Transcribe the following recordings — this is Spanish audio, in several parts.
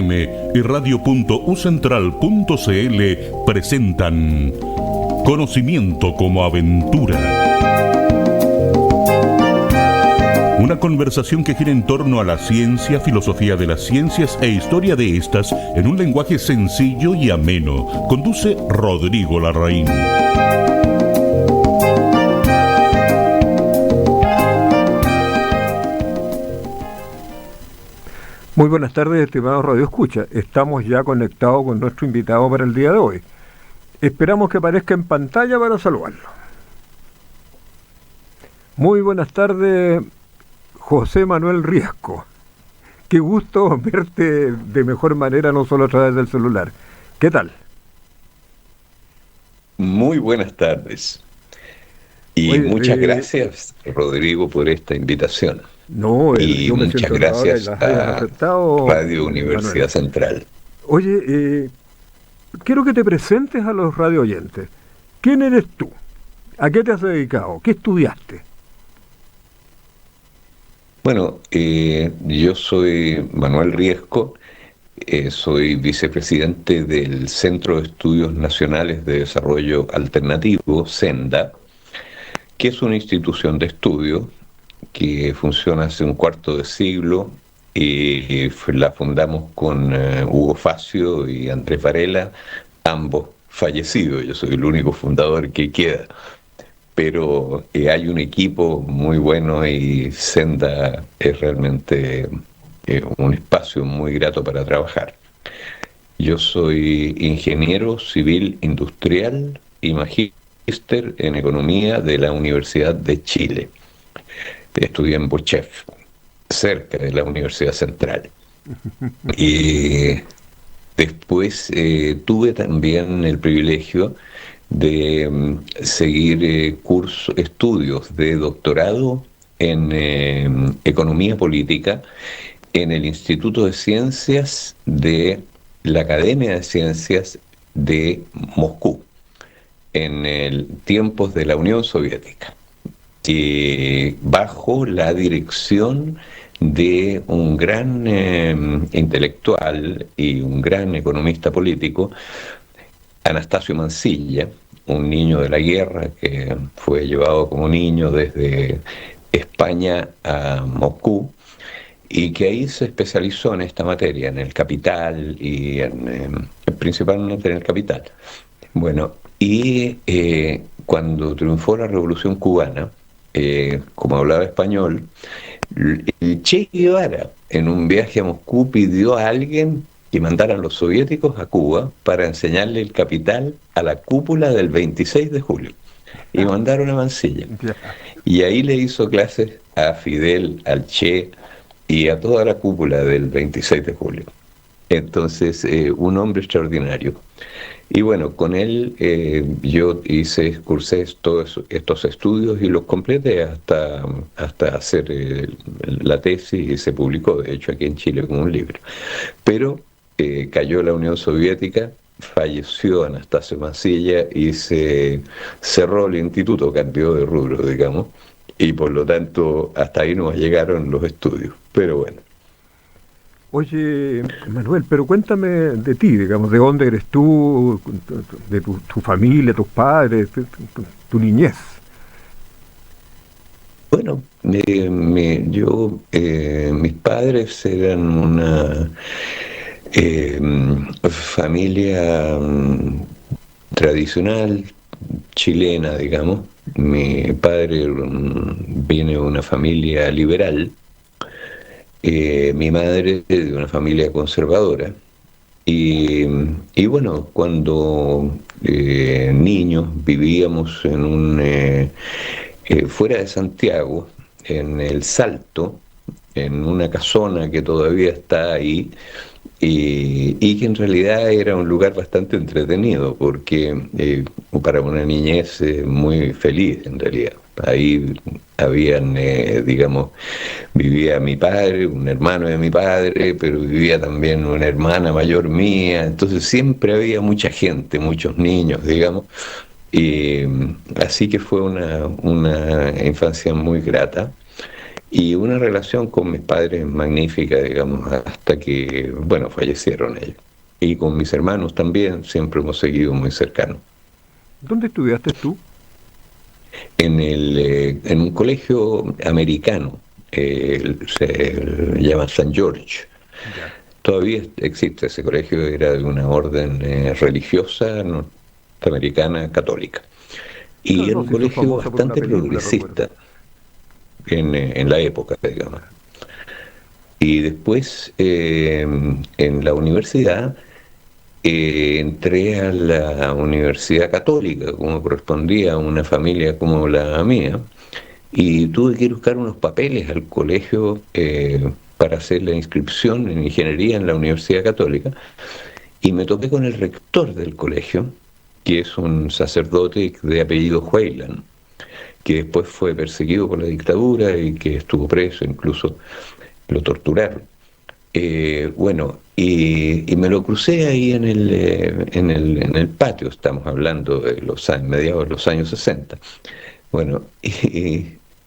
FM y radio.ucentral.cl presentan Conocimiento como aventura. Una conversación que gira en torno a la ciencia, filosofía de las ciencias e historia de estas en un lenguaje sencillo y ameno. Conduce Rodrigo Larraín. Muy buenas tardes, estimados Radio Escucha. Estamos ya conectados con nuestro invitado para el día de hoy. Esperamos que aparezca en pantalla para saludarlo. Muy buenas tardes, José Manuel Riesco. Qué gusto verte de mejor manera, no solo a través del celular. ¿Qué tal? Muy buenas tardes. Y Oye, muchas gracias, Rodrigo, por esta invitación. No, y yo me muchas siento gracias a Radio Universidad Manuel Central. Oye, quiero que te presentes a los radio oyentes. ¿Quién eres tú? ¿A qué te has dedicado? ¿Qué estudiaste? Bueno, yo soy Manuel Riesco, soy vicepresidente del Centro de Estudios Nacionales de Desarrollo Alternativo, SENDA, que es una institución de estudio que funciona hace un cuarto de siglo y la fundamos con Hugo Facio y Andrés Varela, ambos fallecidos. Yo soy el único fundador que queda, pero hay un equipo muy bueno y Senda es realmente un espacio muy grato para trabajar. Yo soy ingeniero civil industrial y magíster en economía de la Universidad de Chile. Estudié en Bochef, cerca de la Universidad Central. Y después tuve también el privilegio de seguir estudios de doctorado en economía política en el Instituto de Ciencias de la Academia de Ciencias de Moscú, en tiempos de la Unión Soviética. Bajo la dirección de un gran intelectual y un gran economista político, Anastasio Mansilla, un niño de la guerra que fue llevado como niño desde España a Moscú y que ahí se especializó en esta materia, en el capital y principalmente en el capital. Bueno, y cuando triunfó la Revolución Cubana, como hablaba español, el Che Guevara en un viaje a Moscú pidió a alguien que mandaran los soviéticos a Cuba para enseñarle el capital a la cúpula del 26 de julio. Y mandaron a Mansilla. Y ahí le hizo clases a Fidel, al Che y a toda la cúpula del 26 de julio. Entonces, un hombre extraordinario. Y bueno, con él yo cursé todos estos estudios y los completé hasta hacer la tesis, y se publicó, de hecho, aquí en Chile como un libro. Pero cayó la Unión Soviética, falleció Anastasio Mansilla y se cerró el instituto, cambió de rubro, digamos, y por lo tanto hasta ahí nos llegaron los estudios. Pero bueno. Oye, Manuel, pero cuéntame de ti, digamos, de dónde eres tú, de tu familia, tus padres, tu niñez. Bueno, mis padres eran una familia tradicional chilena, digamos. Mi padre viene de una familia liberal. Mi madre de una familia conservadora. Y bueno, cuando niños vivíamos fuera de Santiago, en El Salto, en una casona que todavía está ahí, y que en realidad era un lugar bastante entretenido, porque para una niñez muy feliz en realidad. Ahí habían, vivía mi padre, un hermano de mi padre, pero vivía también una hermana mayor mía, entonces siempre había mucha gente, muchos niños, digamos, y así que fue una infancia muy grata. y una relación con mis padres magnífica, digamos, hasta que, bueno, fallecieron ellos. Y con mis hermanos también, siempre hemos seguido muy cercanos. ¿Dónde estudiaste tú? En un colegio americano, se llama St. George. Ya. Todavía existe ese colegio, era de una orden religiosa norteamericana católica. No, Y era no, un se hizo colegio famosa por una bastante película, recuerdo. progresista en la época, digamos. Y después, en la universidad, entré a la Universidad Católica, como correspondía a una familia como la mía, y tuve que ir a buscar unos papeles al colegio para hacer la inscripción en ingeniería en la Universidad Católica, y me topé con el rector del colegio, que es un sacerdote de apellido Weyland, que después fue perseguido por la dictadura y que estuvo preso, incluso lo torturaron. Bueno, y me lo crucé ahí en el patio, estamos hablando de los años, mediados de los años 60. Bueno,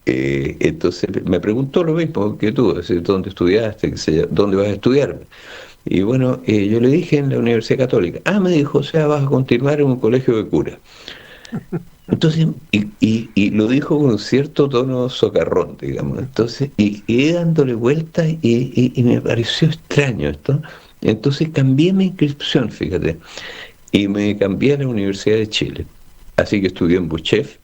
entonces me preguntó lo mismo que tú, es decir, ¿dónde estudiaste? Qué sé yo, ¿dónde vas a estudiar? Y bueno, yo le dije en la Universidad Católica. Ah, me dijo, o sea, vas a continuar en un colegio de curas. Entonces, y lo dijo con un cierto tono socarrón, digamos. Entonces, y quedé dándole vueltas y me pareció extraño esto. Entonces cambié mi inscripción, fíjate, y me cambié a la Universidad de Chile. Así que estudié en Buchef.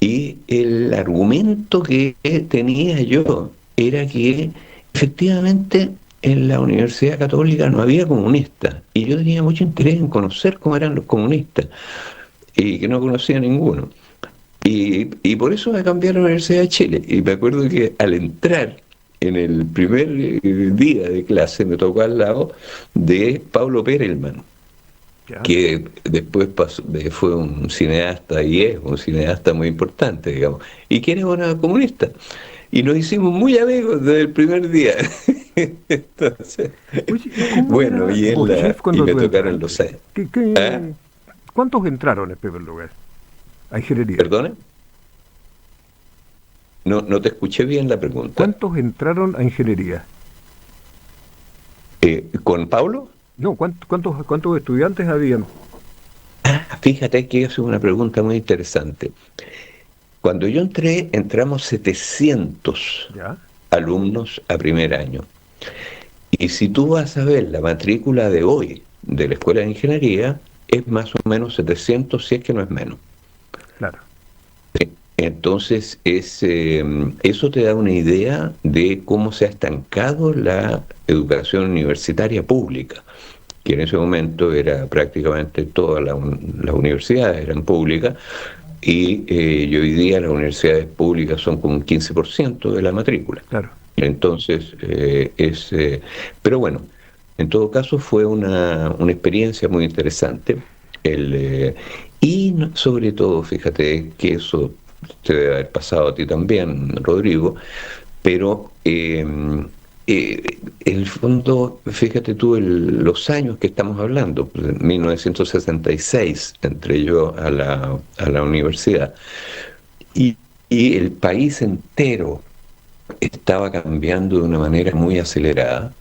Y el argumento que tenía yo era que efectivamente en la Universidad Católica no había comunistas. Y yo tenía mucho interés en conocer cómo eran los comunistas y que no conocía ninguno. Y por eso me cambié a la Universidad de Chile. Y me acuerdo que al entrar en el primer día de clase me tocó al lado de Pablo Perelman, Ya. que después fue un cineasta y es un cineasta muy importante, digamos, y que era una comunista. Y nos hicimos muy amigos desde el primer día. Entonces, Oye, ¿y cómo bueno, era Bochef y cuando me tú tocaron los entraste? años. ¿Ah? ¿Cuántos entraron en primer lugar a ingeniería? ¿Perdona? No te escuché bien la pregunta. ¿Cuántos entraron a ingeniería? ¿Con Pablo? No, ¿cuántos estudiantes habían? Fíjate que es una pregunta muy interesante. Cuando yo entré, entramos 700 Ya, alumnos a primer año. Y si tú vas a ver la matrícula de hoy de la Escuela de Ingeniería, es más o menos 700, si es que no es menos. claro. Entonces, eso te da una idea de cómo se ha estancado la educación universitaria pública, que en ese momento era prácticamente todas las universidades eran públicas, y hoy día las universidades públicas son como un 15% de la matrícula. Claro. Entonces, pero bueno, en todo caso fue una experiencia muy interesante. Sobre todo, fíjate que eso te debe haber pasado a ti también, Rodrigo, pero en el fondo, fíjate tú los años que estamos hablando, pues, en 1966 entré yo a la universidad, y, y el país entero estaba cambiando de una manera muy acelerada.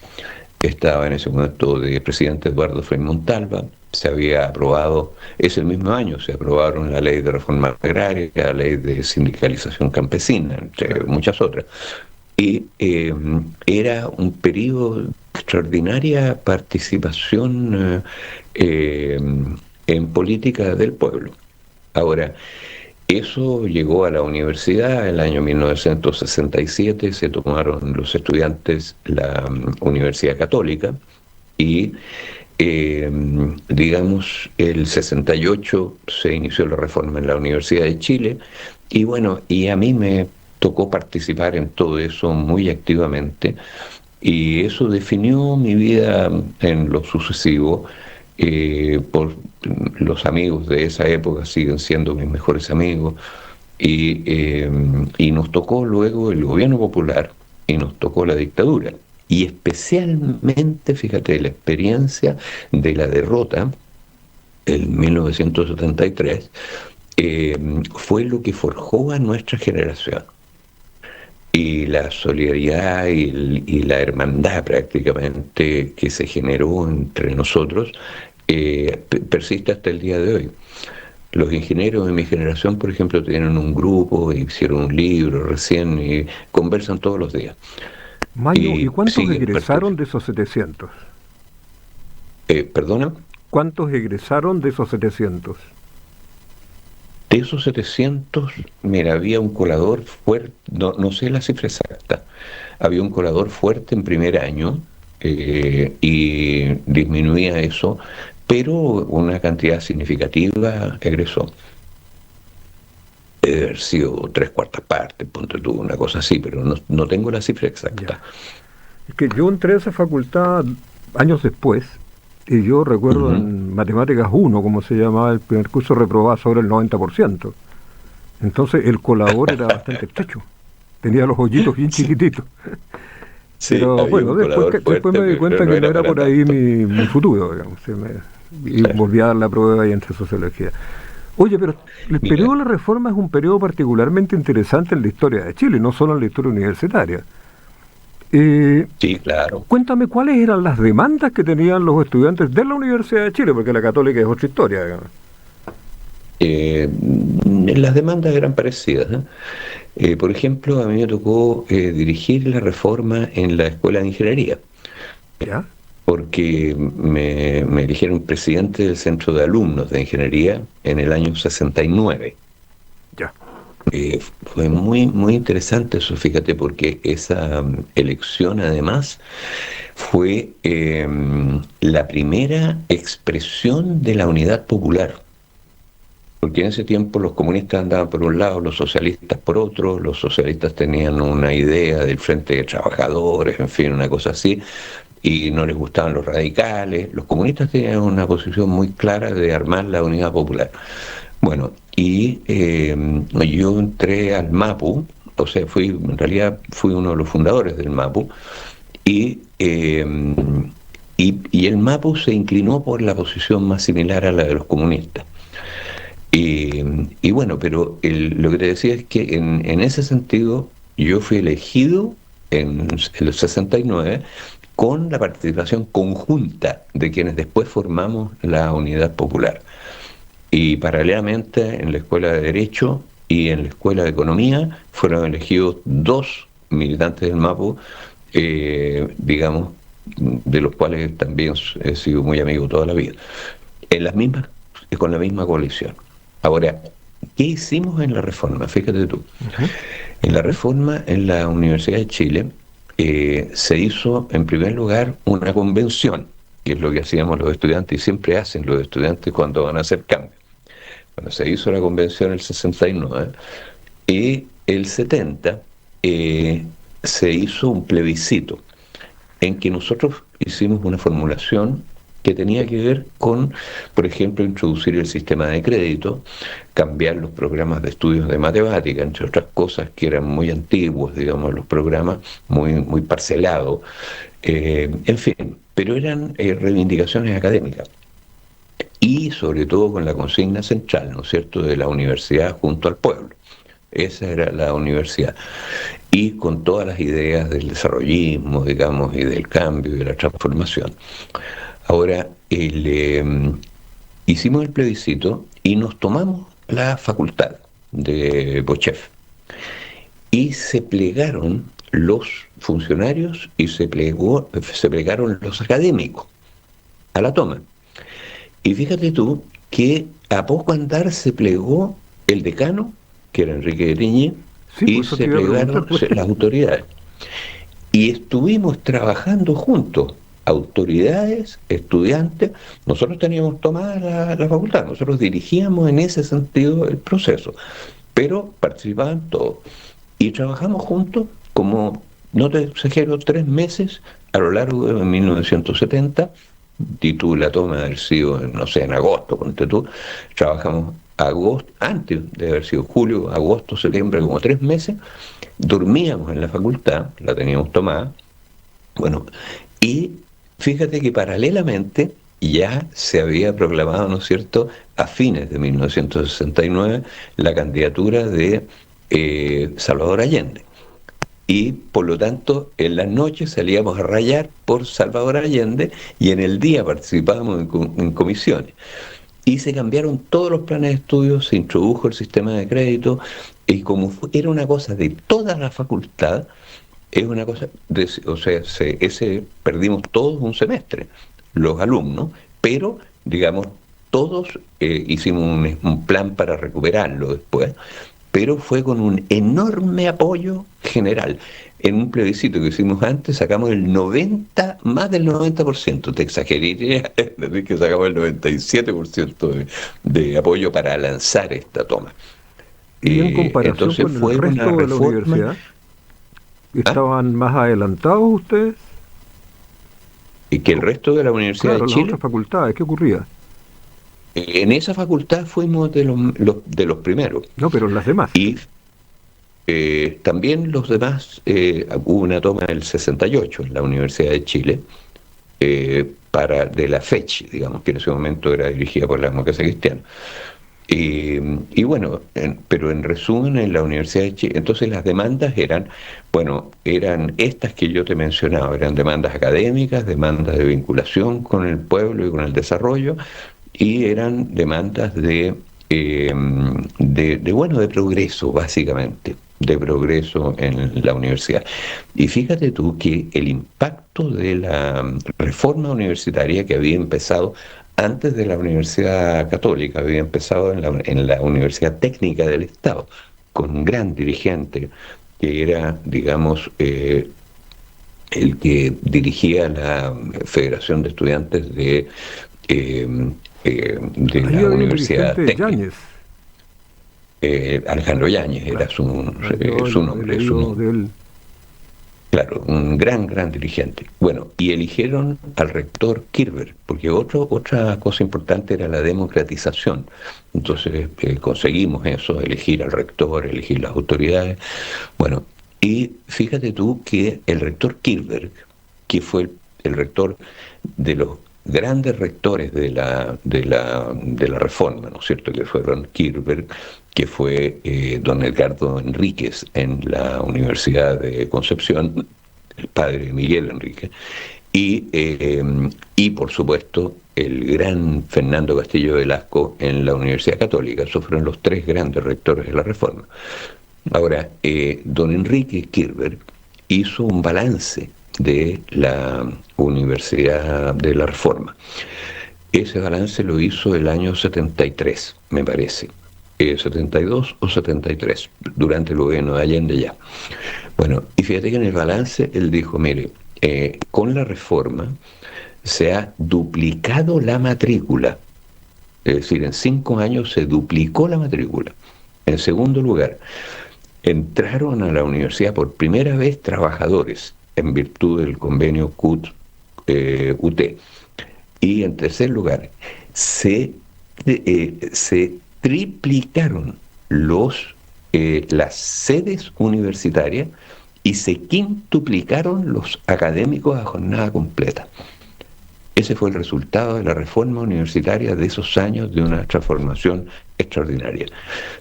Estaba en ese momento de presidente Eduardo Frei Montalva, se había aprobado, ese mismo año se aprobaron la ley de reforma agraria, la ley de sindicalización campesina, entre muchas otras. Y era un periodo de extraordinaria participación en política del pueblo. Ahora, eso llegó a la universidad en el año 1967, se tomaron los estudiantes la Universidad Católica y, digamos, el 68 se inició la reforma en la Universidad de Chile y bueno, y a mí me tocó participar en todo eso muy activamente y eso definió mi vida en lo sucesivo. Por los amigos de esa época siguen siendo mis mejores amigos y nos tocó luego el gobierno popular y nos tocó la dictadura y especialmente, fíjate, la experiencia de la derrota en 1973 fue lo que forjó a nuestra generación. y la solidaridad y la hermandad prácticamente que se generó entre nosotros persiste hasta el día de hoy. Los ingenieros de mi generación, por ejemplo, tienen un grupo, hicieron un libro recién y conversan todos los días. Mayo, ¿y cuántos siguen egresaron de esos 700? ¿Perdona? ¿Cuántos egresaron de esos 700? De esos 700, mira, había un colador fuerte, no sé la cifra exacta, había un colador fuerte en primer año y disminuía eso, pero una cantidad significativa egresó. Debe haber sido 3/4 partes, ponte tú, una cosa así, pero no tengo la cifra exacta. Ya. Es que yo entré a esa facultad años después, y yo recuerdo en Matemáticas 1, como se llamaba el primer curso, reprobaba sobre el 90%. Entonces el colador era bastante estrecho, tenía los hoyitos bien chiquititos. Sí, Pero bueno, después me di cuenta que no era por ahí mi futuro, digamos. Y volví a dar la prueba y entré a sociología. Oye, pero el periodo de la Reforma es un periodo particularmente interesante en la historia de Chile, no solo en la historia universitaria. Sí, claro. Cuéntame cuáles eran las demandas que tenían los estudiantes de la Universidad de Chile, porque la Católica es otra historia, digamos. Las demandas eran parecidas, ¿eh? Por ejemplo, a mí me tocó dirigir la reforma en la Escuela de Ingeniería. ¿Ya? Porque me eligieron presidente del Centro de Alumnos de Ingeniería en el año 69. Ya. Fue muy, muy interesante eso, fíjate, porque esa elección además fue la primera expresión de la unidad popular. Porque en ese tiempo los comunistas andaban por un lado, los socialistas por otro, los socialistas tenían una idea del Frente de Trabajadores, en fin, una cosa así, y no les gustaban los radicales. Los comunistas tenían una posición muy clara de armar la unidad popular. Bueno, y yo entré al MAPU, o sea, en realidad fui uno de los fundadores del MAPU, y el MAPU se inclinó por la posición más similar a la de los comunistas. Y bueno, pero lo que te decía es que en ese sentido yo fui elegido en el 69 con la participación conjunta de quienes después formamos la Unidad Popular. Y paralelamente en la Escuela de Derecho y en la Escuela de Economía fueron elegidos 2 militantes del MAPU, digamos, de los cuales también he sido muy amigo toda la vida, con la misma coalición. Ahora, ¿qué hicimos en la reforma? Fíjate tú. En la reforma en la Universidad de Chile se hizo, en primer lugar, una convención, que es lo que hacíamos los estudiantes y siempre hacen los estudiantes cuando van a hacer cambios. Bueno, se hizo la convención en el 69 y el 70 se hizo un plebiscito en que nosotros hicimos una formulación que tenía que ver con, por ejemplo, introducir el sistema de crédito, cambiar los programas de estudios de matemática, entre otras cosas que eran muy antiguos, digamos, los programas muy, muy parcelados, en fin, pero eran reivindicaciones académicas. Y sobre todo con la consigna central, ¿no es cierto?, de la universidad junto al pueblo. Esa era la universidad. Y con todas las ideas del desarrollismo, digamos, y del cambio y de la transformación. Ahora, hicimos el plebiscito y nos tomamos la facultad de Bochef. Y se plegaron los funcionarios y se plegaron los académicos a la toma. Y fíjate tú que a poco andar se plegó el decano, que era Enrique de Tiñi, sí, y se plegaron las autoridades. Y estuvimos trabajando juntos, autoridades, estudiantes. Nosotros teníamos tomada la facultad, nosotros dirigíamos en ese sentido el proceso, pero participaban todos. Y trabajamos juntos como, no te exagero, 3 meses a lo largo de 1970, y tú la toma de haber sido, no sé, en agosto, ponte tú, trabajamos agosto, antes de haber sido julio, agosto, septiembre, como 3 meses, dormíamos en la facultad, la teníamos tomada, bueno, y fíjate que paralelamente ya se había proclamado, ¿no es cierto?, a fines de 1969, la candidatura de Salvador Allende. y por lo tanto en las noches salíamos a rayar por Salvador Allende y en el día participábamos en comisiones. Y se cambiaron todos los planes de estudio, se introdujo el sistema de crédito, y como era una cosa de toda la facultad, es una cosa, o sea, perdimos todos un semestre, los alumnos, pero, digamos, todos hicimos un plan para recuperarlo después, pero fue con un enorme apoyo general. En un plebiscito que hicimos antes sacamos más del 90%, te exageraría decir que sacamos el 97% de apoyo para lanzar esta toma. Y en comparación Entonces con fue el resto una de la reforma. universidad, ¿estaban más adelantados ustedes? Y que el resto de la Universidad Claro, de las Chile, otras facultades, ¿qué ocurría? en esa facultad fuimos de los primeros. No, pero en las demás. Y también los demás, hubo una toma del 68 en la Universidad de Chile, de la FECH, digamos, que en ese momento era dirigida por la Democracia Cristiana. Y bueno, pero en resumen, en la Universidad de Chile, entonces las demandas eran estas que yo te mencionaba, eran demandas académicas, demandas de vinculación con el pueblo y con el desarrollo, y eran demandas de progreso, básicamente, de progreso en la universidad. Y fíjate tú que el impacto de la reforma universitaria que había empezado antes de la Universidad Católica, había empezado en la Universidad Técnica del Estado, con un gran dirigente que era, digamos, el que dirigía la Federación de Estudiantes de la Universidad Técnica. Yáñez. Alejandro Yáñez era su nombre. Claro, un gran dirigente. Bueno, y eligieron al rector Kirber, porque otra cosa importante era la democratización. Entonces conseguimos eso, elegir al rector, elegir las autoridades. Bueno, y fíjate tú que el rector Kirber, que fue el rector de los grandes rectores de la reforma, ¿no es cierto?, que fueron Kirber, que fue don Edgardo Enríquez en la Universidad de Concepción, el padre Miguel Enríquez, y por supuesto el gran Fernando Castillo Velasco en la Universidad Católica. Esos fueron los tres grandes rectores de la reforma. Ahora, don Enrique Kirber hizo un balance de la Universidad de la Reforma. Ese balance lo hizo el año 73, me parece. 72 o 73, durante el gobierno de Allende ya. Bueno, y fíjate que en el balance él dijo, mire, con la reforma se ha duplicado la matrícula, es decir, en 5 años se duplicó la matrícula. En segundo lugar, entraron a la universidad por primera vez trabajadores en virtud del convenio CUT-UT. Y en tercer lugar, se triplicaron las sedes universitarias y se quintuplicaron los académicos a jornada completa. Ese fue el resultado de la reforma universitaria de esos años de una transformación extraordinaria.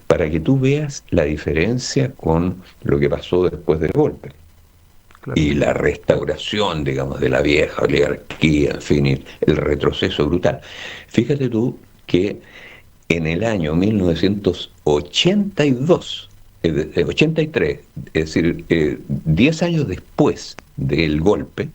Para que tú veas la diferencia con lo que pasó después del golpe. Claro. Y la restauración, digamos, de la vieja oligarquía, en fin, el retroceso brutal. Fíjate tú que en el año 1982, 83, es decir, 10 años después del golpe,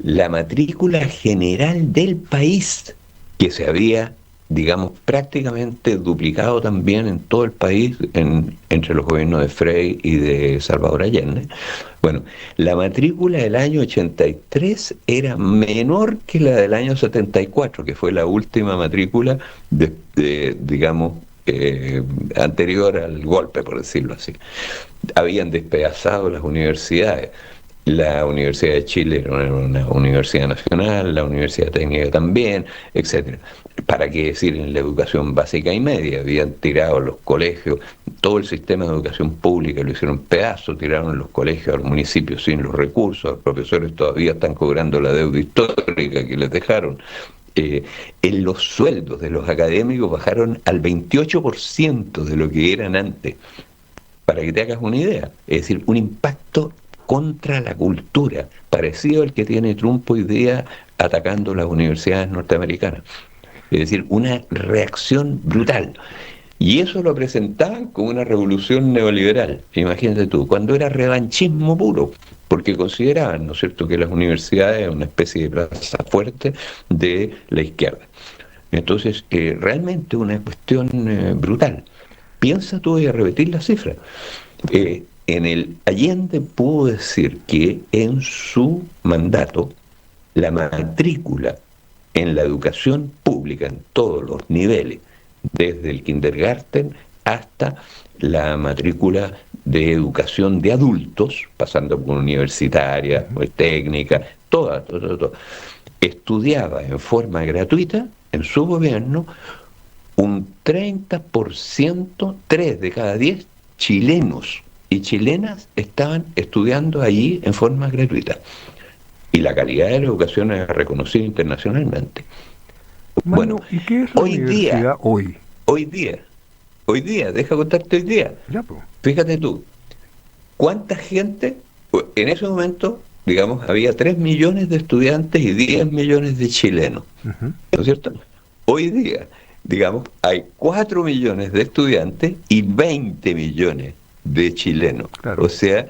la matrícula general del país, que se había, digamos, prácticamente duplicado también en todo el país, entre los gobiernos de Frei y de Salvador Allende. Bueno, la matrícula del año 83 era menor que la del año 74, que fue la última matrícula, digamos, anterior al golpe, por decirlo así. Habían despedazado las universidades. La Universidad de Chile era una universidad nacional, la Universidad Técnica también, etcétera. ¿Para qué decir en la educación básica y media? Habían tirado los colegios, todo el sistema de educación pública lo hicieron pedazos, tiraron los colegios a los municipios sin los recursos, los profesores todavía están cobrando la deuda histórica que les dejaron. En los sueldos de los académicos bajaron al 28% de lo que eran antes. para que te hagas una idea. Es decir, un impacto contra la cultura, parecido al que tiene Trump hoy día atacando las universidades norteamericanas. Es decir, una reacción brutal. Y eso lo presentaban como una revolución neoliberal, imagínate tú, cuando era revanchismo puro, porque consideraban, ¿no es cierto?, que las universidades eran una especie de plaza fuerte de la izquierda. Entonces, realmente una cuestión brutal. Piensa tú, voy a repetir la cifra. En el Allende pudo decir que en su mandato la matrícula en la educación pública, en todos los niveles, desde el kindergarten hasta la matrícula de educación de adultos, pasando por universitaria, técnica, toda, estudiaba en forma gratuita en su gobierno un 30%, 3 de cada 10 chilenos y chilenas estaban estudiando allí en forma gratuita. Y la calidad de la educación es reconocida internacionalmente. Mano, bueno, ¿y qué es la universidad hoy? Hoy día, deja contarte hoy día. Ya, pues. Fíjate tú, ¿cuánta gente? En ese momento, digamos, había 3 millones de estudiantes y 10 millones de chilenos, ¿no es cierto? Hoy día, digamos, hay 4 millones de estudiantes y 20 millones de chilenos. Claro. O sea,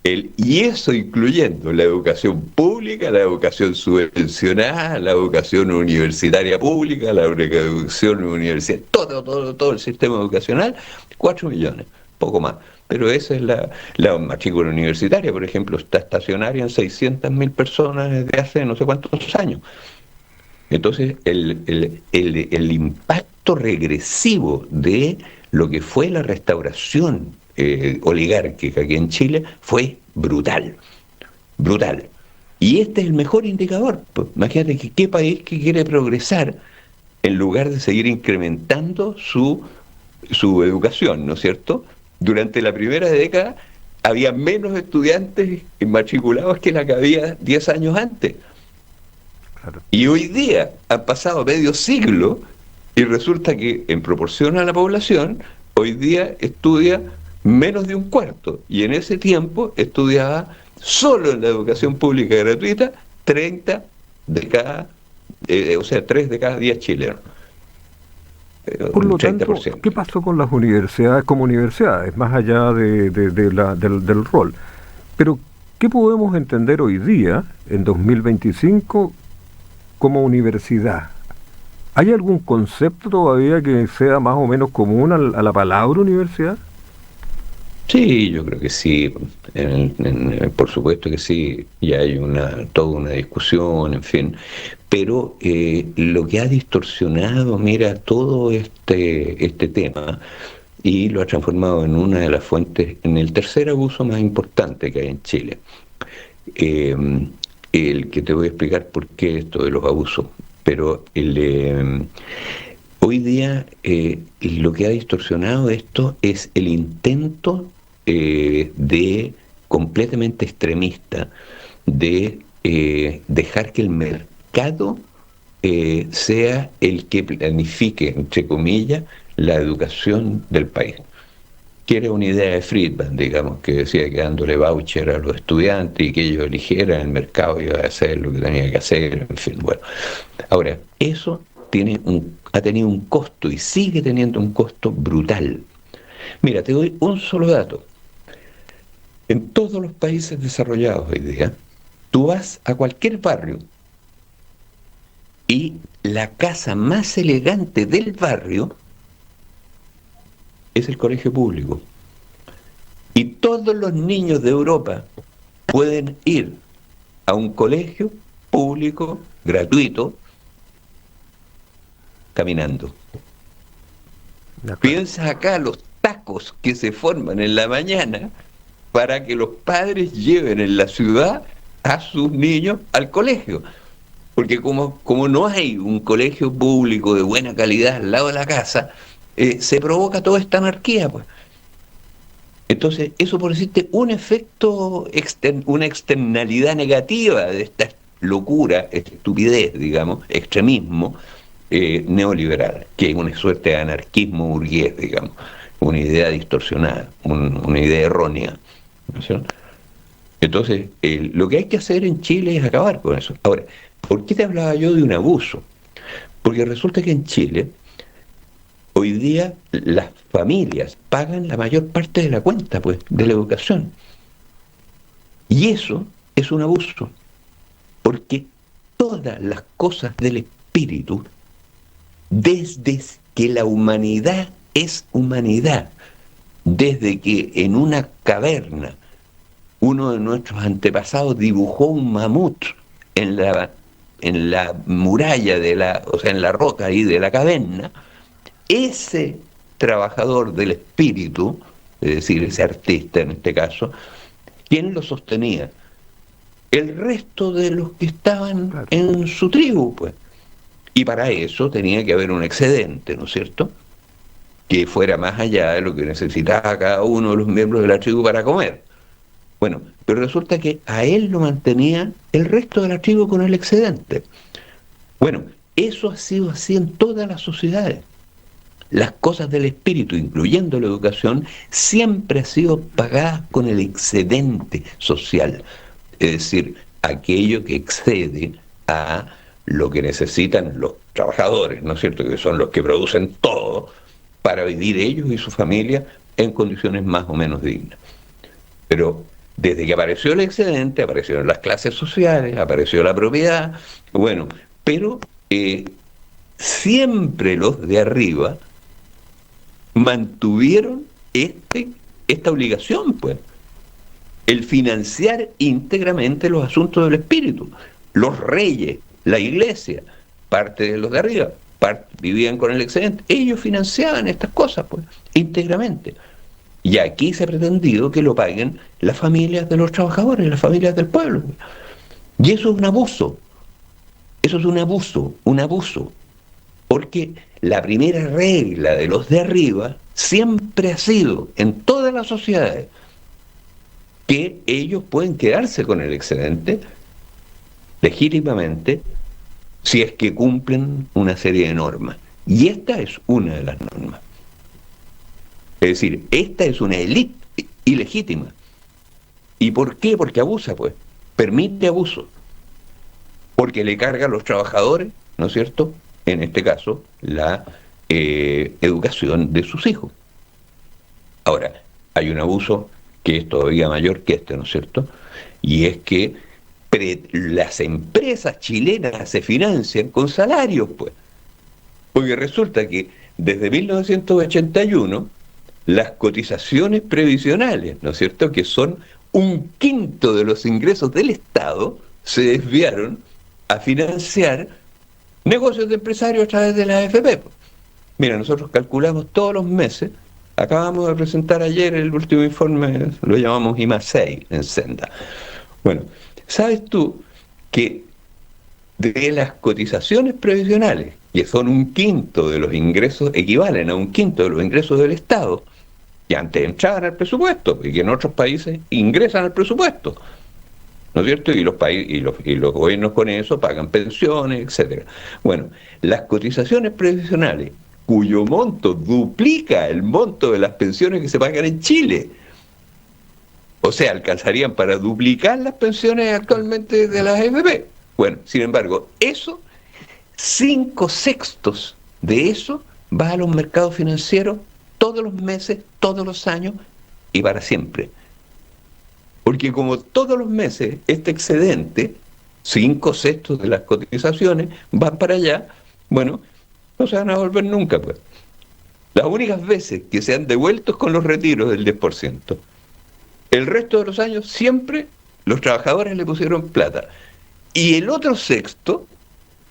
y eso incluyendo la educación pública, la educación subvencionada, la educación universitaria pública, la educación universitaria, todo el sistema educacional, 4 millones, poco más. Pero esa es la matrícula universitaria, por ejemplo, está estacionaria en 600.000 personas desde hace no sé cuántos años. Entonces, el impacto regresivo de lo que fue la restauración oligárquica aquí en Chile fue brutal. Y este es el mejor indicador. Pues, imagínate que qué país que quiere progresar en lugar de seguir incrementando su educación, ¿no es cierto? Durante la primera década había menos estudiantes matriculados que la que había 10 años antes. Claro. Y hoy día han pasado medio siglo y resulta que en proporción a la población, hoy día estudia menos de un cuarto. Y en ese tiempo estudiaba solo en la educación pública gratuita 30 de cada, o sea, 3 de cada 10 chilenos. Por lo tanto, ¿qué pasó con las universidades como universidades, más allá del rol? Pero, ¿qué podemos entender hoy día, en 2025, como universidad? ¿Hay algún concepto todavía que sea más o menos común a la palabra universidad? Sí, yo creo que sí, por supuesto que sí, y hay toda una discusión, en fin, pero lo que ha distorsionado, mira, todo este tema y lo ha transformado en una de las fuentes, en el tercer abuso más importante que hay en Chile, el que te voy a explicar por qué esto de los abusos, pero hoy día lo que ha distorsionado esto es el intento de completamente extremista de dejar que el mercado sea el que planifique, entre comillas, la educación del país. Que era una idea de Friedman, digamos, que decía que dándole voucher a los estudiantes y que ellos eligieran, el mercado iba a hacer lo que tenía que hacer, en fin, bueno. Ahora, eso ha tenido un costo y sigue teniendo un costo brutal. Mira, te doy un solo dato. En todos los países desarrollados hoy día, tú vas a cualquier barrio y la casa más elegante del barrio es el colegio público. Y todos los niños de Europa pueden ir a un colegio público, gratuito, caminando. Piensa acá los tacos que se forman en la mañana para que los padres lleven en la ciudad a sus niños al colegio. Porque como no hay un colegio público de buena calidad al lado de la casa, se provoca toda esta anarquía, pues. Entonces, eso por decirte un efecto, una externalidad negativa de esta locura, estupidez, digamos, extremismo neoliberal, que es una suerte de anarquismo burgués, digamos. una idea distorsionada, una idea errónea, ¿no es cierto? Entonces, lo que hay que hacer en Chile es acabar con eso. Ahora, ¿por qué te hablaba yo de un abuso? Porque resulta que en Chile, hoy día, las familias pagan la mayor parte de la cuenta, pues, de la educación. Y eso es un abuso, porque todas las cosas del espíritu, desde que la humanidad es humanidad, desde que en una caverna uno de nuestros antepasados dibujó un mamut en la muralla o sea, en la roca ahí de la caverna, ese trabajador del espíritu, es decir, ese artista en este caso, ¿quién lo sostenía? El resto de los que estaban en su tribu, pues. Y para eso tenía que haber un excedente, ¿no es cierto?, que fuera más allá de lo que necesitaba cada uno de los miembros de la tribu para comer. Bueno, pero resulta que a él lo mantenía el resto de la tribu con el excedente. Bueno, eso ha sido así en todas las sociedades. Las cosas del espíritu, incluyendo la educación, siempre han sido pagadas con el excedente social. Es decir, aquello que excede a lo que necesitan los trabajadores, ¿no es cierto?, que son los que producen todo para vivir ellos y su familia en condiciones más o menos dignas. Pero desde que apareció el excedente, aparecieron las clases sociales, apareció la propiedad, bueno, pero siempre los de arriba mantuvieron esta obligación, pues, el financiar íntegramente los asuntos del espíritu. Los reyes, la iglesia, parte de los de arriba, vivían con el excedente, ellos financiaban estas cosas, pues, íntegramente. Y aquí se ha pretendido que lo paguen las familias de los trabajadores, las familias del pueblo. Y eso es un abuso. Eso es un abuso. Porque la primera regla de los de arriba siempre ha sido, en todas las sociedades, que ellos pueden quedarse con el excedente legítimamente si es que cumplen una serie de normas. Y esta es una de las normas. Es decir, esta es una élite ilegítima. ¿Y por qué? Porque abusa, pues. Permite abuso. Porque le carga a los trabajadores, ¿no es cierto?, en este caso, la educación de sus hijos. Ahora, hay un abuso que es todavía mayor que este, ¿no es cierto?, y es que las empresas chilenas se financian con salarios, pues. Porque resulta que desde 1981 las cotizaciones previsionales, ¿no es cierto?, que son 1/5 de los ingresos del Estado, se desviaron a financiar negocios de empresarios a través de la AFP. Mira, nosotros calculamos todos los meses, acabamos de presentar ayer el último informe, lo llamamos IMA6 en Senda. Bueno, ¿sabes tú que de las cotizaciones previsionales, que son 1/5 de los ingresos, equivalen a 1/5 de los ingresos del Estado, que antes entraban al presupuesto, y que en otros países ingresan al presupuesto, ¿no es cierto? Y los gobiernos con eso pagan pensiones, etcétera. Bueno, las cotizaciones previsionales, cuyo monto duplica el monto de las pensiones que se pagan en Chile, o sea, alcanzarían para duplicar las pensiones actualmente de las AFP. Bueno, sin embargo, 5/6 de eso va a los mercados financieros todos los meses, todos los años y para siempre. Porque como todos los meses este excedente, 5/6 de las cotizaciones, van para allá, bueno, no se van a volver nunca, pues. Las únicas veces que se han devuelto es con los retiros del 10%. El resto de los años siempre los trabajadores le pusieron plata. Y el otro sexto,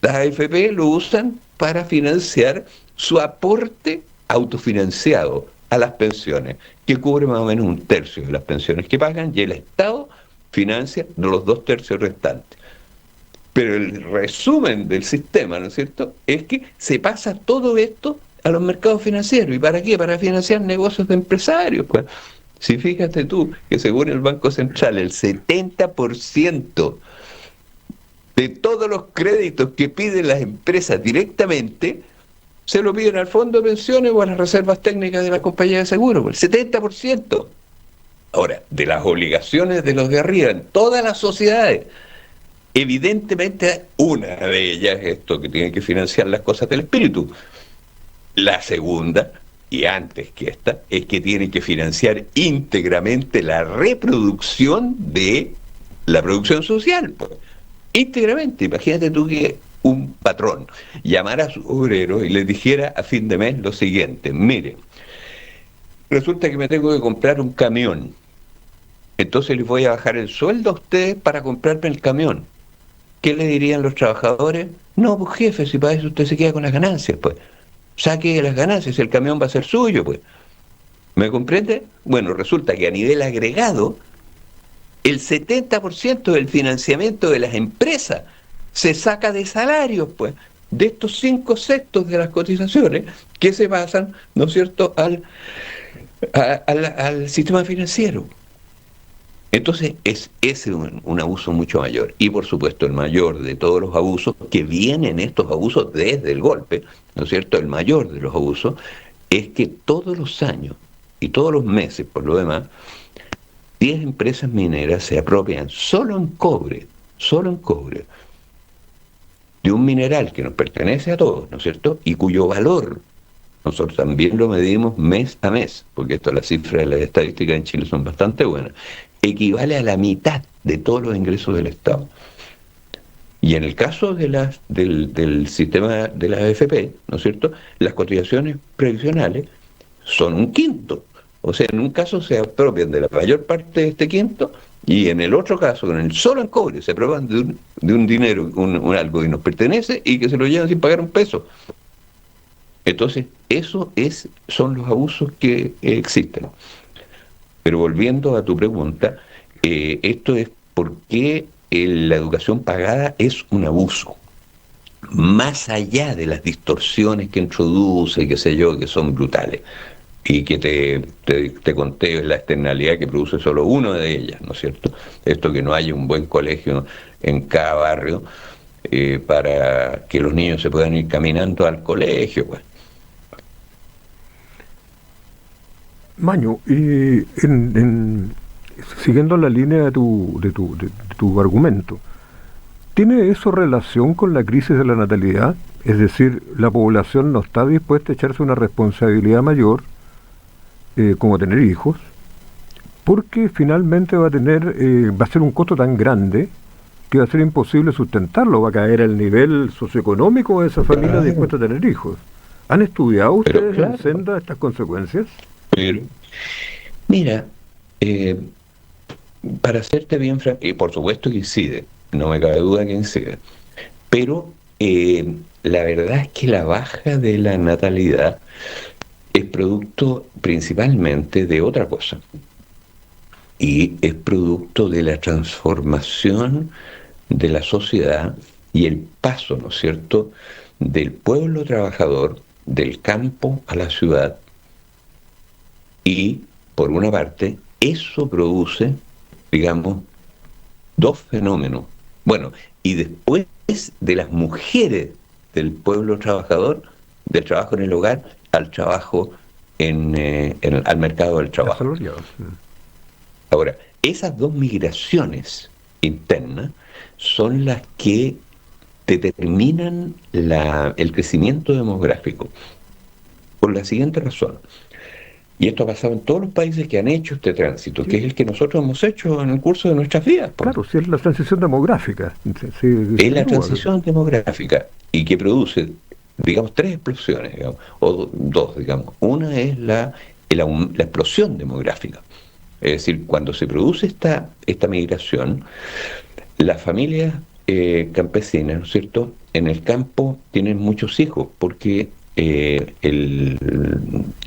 las AFP lo usan para financiar su aporte autofinanciado a las pensiones, que cubre más o menos 1/3 de las pensiones que pagan, y el Estado financia los 2/3 restantes. Pero el resumen del sistema, ¿no es cierto?, es que se pasa todo esto a los mercados financieros. ¿Y para qué? Para financiar negocios de empresarios, pues. Si fíjate tú que según el Banco Central, el 70% de todos los créditos que piden las empresas directamente se lo piden al fondo de pensiones o a las reservas técnicas de la compañía de seguros, el 70%. Ahora, de las obligaciones de los de arriba en todas las sociedades, evidentemente una de ellas es esto, que tiene que financiar las cosas del espíritu. La segunda, y antes que esta, es que tiene que financiar íntegramente la reproducción de la producción social, pues. Íntegramente. Imagínate tú que un patrón llamara a sus obreros y les dijera a fin de mes lo siguiente: mire, resulta que me tengo que comprar un camión, entonces les voy a bajar el sueldo a ustedes para comprarme el camión. ¿Qué le dirían los trabajadores? No, pues jefe, si para eso usted se queda con las ganancias, pues. Saque las ganancias, el camión va a ser suyo, pues. ¿Me comprende? Bueno, resulta que a nivel agregado, el 70% del financiamiento de las empresas se saca de salarios, pues, de estos 5/6 de las cotizaciones que se pasan, ¿no es cierto?, al sistema financiero. Entonces es un abuso mucho mayor. Y por supuesto el mayor de todos los abusos, que vienen estos abusos desde el golpe, ¿no es cierto?, el mayor de los abusos, es que todos los años y todos los meses, por lo demás, 10 empresas mineras se apropian solo en cobre, de un mineral que nos pertenece a todos, ¿no es cierto?, y cuyo valor nosotros también lo medimos mes a mes, porque esto, las cifras de las estadísticas en Chile son bastante buenas, equivale a la mitad de todos los ingresos del Estado. Y en el caso de del sistema de la AFP, ¿no es cierto?, las cotizaciones previsionales son un quinto. O sea, en un caso se apropian de la mayor parte de este quinto, y en el otro caso, con el solo en cobre, se apropian de un dinero, algo que nos pertenece y que se lo llevan sin pagar un peso. Entonces, son los abusos que existen. Pero volviendo a tu pregunta, esto es por qué la educación pagada es un abuso. Más allá de las distorsiones que introduce, qué sé yo, que son brutales, y que te conté la externalidad que produce solo una de ellas, ¿no es cierto? Esto, que no haya un buen colegio en cada barrio para que los niños se puedan ir caminando al colegio, pues. Maño, siguiendo la línea de tu argumento, ¿tiene eso relación con la crisis de la natalidad? Es decir, la población no está dispuesta a echarse una responsabilidad mayor, como tener hijos, porque finalmente va a ser un costo tan grande que va a ser imposible sustentarlo, va a caer el nivel socioeconómico de esa familia dispuesta a tener hijos. ¿Han estudiado ustedes en Senda estas consecuencias? Pero, mira, para hacerte bien franco, y por supuesto que incide, no me cabe duda que incide, pero la verdad es que la baja de la natalidad es producto principalmente de otra cosa, y es producto de la transformación de la sociedad y el paso, ¿no es cierto?, del pueblo trabajador, del campo a la ciudad. Y, por una parte, eso produce, digamos, dos fenómenos. Bueno, y después de las mujeres del pueblo trabajador, del trabajo en el hogar, al trabajo al mercado del trabajo. Ahora, esas dos migraciones internas son las que determinan el crecimiento demográfico. Por la siguiente razón. Y esto ha pasado en todos los países que han hecho este tránsito, sí, que es el que nosotros hemos hecho en el curso de nuestras vidas. Claro, sí, es la transición demográfica. Es la transición demográfica, y que produce, digamos, tres explosiones, digamos, o dos, digamos. Una es la explosión demográfica. Es decir, cuando se produce esta migración, las familias campesinas, ¿no es cierto?, en el campo tienen muchos hijos, porque